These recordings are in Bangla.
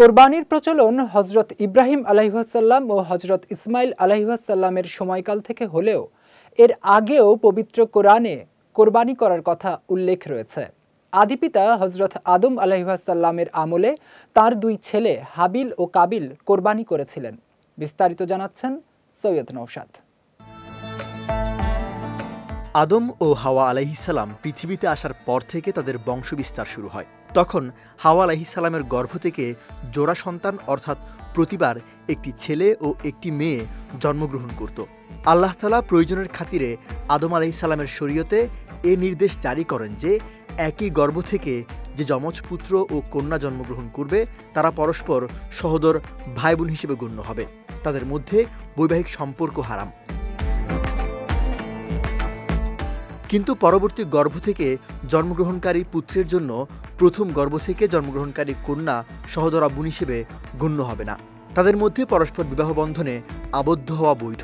কোরবানির প্রচলন হযরত ইব্রাহিম আলাইহিসসালাম ও হযরত ইসমাইল আলাইহিসসালামের সময়কাল থেকে হলেও এর আগেও পবিত্র কোরআনে কোরবানি করার কথা উল্লেখ রয়েছে। আদিপিতা হযরত আদম আলাইহিসসালামের আমলে তার দুই ছেলে হাবিল ও কাবিল কোরবানি করেছিলেন। বিস্তারিত জানাচ্ছেন সৈয়দ নওশাদ। আদম ও হাওয়া আলাইহিসসালাম পৃথিবীতে আসার পর থেকে তাদের বংশবিস্তার শুরু হয়। তখন হাওয়া আলাইহিসসালামের গর্ভ থেকে জোড়া সন্তান অর্থাৎ প্রতিবার একটি ছেলে ও একটি মেয়ে জন্মগ্রহণ করত। আল্লাহ তাআলা প্রয়োজনের খাতিরে আদম আলাইহিসসালামের শরীয়তে এ নির্দেশ জারি করেন যে একই গর্ভ থেকে যে যমজ পুত্র ও কন্যা জন্মগ্রহণ করবে তারা পরস্পর সহোদর ভাই বোন হিসেবে গণ্য হবে। তাদের মধ্যে বৈবাহিক সম্পর্ক হারাম। কিন্তু পরবর্তী গর্ভ থেকে জন্মগ্রহণকারী পুত্রের জন্য প্রথম গর্ভ থেকে জন্মগ্রহণকারী কন্যা সহোদরা বোন হিসেবে গণ্য হবে না। তাদের মধ্যে পরস্পর বিবাহ বন্ধনে আবদ্ধ হওয়া বৈধ।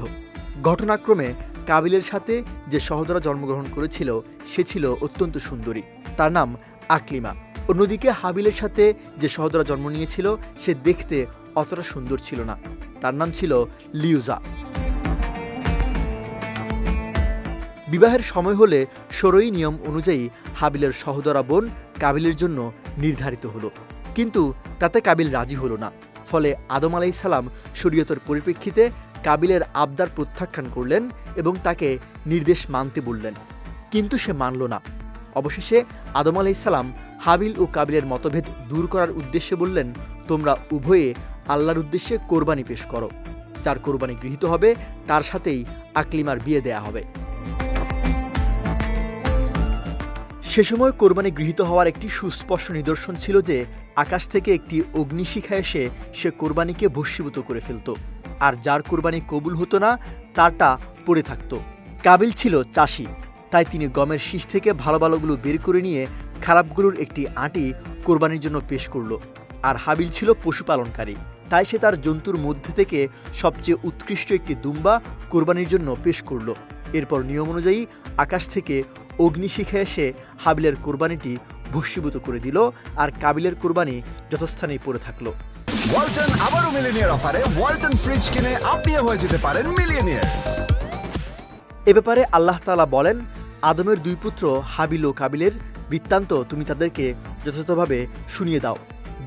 ঘটনাক্রমে কাবিলের সাথে যে সহোদরা জন্মগ্রহণ করেছিল সে ছিল অত্যন্ত সুন্দরী, তার নাম আকলিমা। অন্যদিকে হাবিলের সাথে যে সহোদরা জন্ম নিয়েছিল সে দেখতে অতটা সুন্দর ছিল না, তার নাম ছিল লিউজা। বিবাহের সময় হলে শরঈ নিয়ম অনুযায়ী হাবিলের সহোদরা বোন কাবিলের জন্য নির্ধারিত হলো, কিন্তু তাতে কাবিল রাজি হলো না। ফলে আদম আলাইহিসসালাম শরীয়তের পরিপ্রেক্ষিতে কাবিলের আবদার প্রত্যাখ্যান করলেন এবং তাকে নির্দেশ মানতে বললেন, কিন্তু সে মানল না। অবশেষে আদম আলাইহিসসালাম হাবিল ও কাবিলের মতভেদ দূর করার উদ্দেশ্যে বললেন, তোমরা উভয়ে আল্লাহর উদ্দেশ্যে কোরবানি পেশ করো। যার কোরবানি গৃহীত হবে তার সাথেই আকলিমার বিয়ে দেয়া হবে। সে সময় কোরবানি গৃহীত হওয়ার একটি সুস্পষ্ট নিদর্শন ছিল যে আকাশ থেকে একটি অগ্নিশিখা এসে সে কোরবানিকে ভস্মীভূত করে ফেলত, আর যার কোরবানি কবুল হতো না তারটা পড়ে থাকত। কাবিল ছিল চাষি, তাই তিনি গমের শীষ থেকে ভালো ভালোগুলো বের করে নিয়ে খারাপগুলোর একটি আঁটি কোরবানির জন্য পেশ করল। আর হাবিল ছিল পশুপালনকারী, তাই সে তার জন্তুর মধ্যে থেকে সবচেয়ে উৎকৃষ্ট একটি দুম্বা কোরবানির জন্য পেশ করল। এরপর নিয়ম অনুযায়ী আকাশ থেকে অগ্নিশিখা এসে হাবিলের কোরবানিটি ভস্মীভূত করে দিল, আর কাবিলের কোরবানি যথাস্থানেই পড়ে থাকলো। ওয়ালটন আবারও মিলিয়নিয়ার অফারে ওয়ালটন ফ্রিজ কিনে আপনিও হয়ে যেতে পারেন মিলিয়নিয়ার। এ ব্যাপারে আল্লাহ তাআলা বলেন, আদমের দুই পুত্র হাবিল ও কাবিলের বৃত্তান্ত তুমি তাদেরকে যথাযথভাবে শুনিয়ে দাও।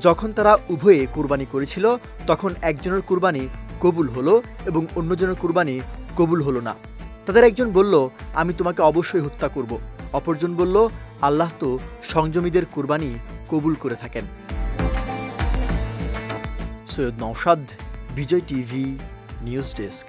যখন তারা উভয়ে কোরবানি করেছিল তখন একজনের কোরবানি কবুল হলো এবং অন্যজনের কোরবানি কবুল হলো না। তাদের একজন বলল, আমি তোমাকে অবশ্যই হত্যা করব। অপরজন বলল, আল্লাহ তো সংযমীদের কোরবানি কবুল করে থাকেন। সৈয়দ নওশাদ, বিজয় টিভি, নিউজ ডেস্ক।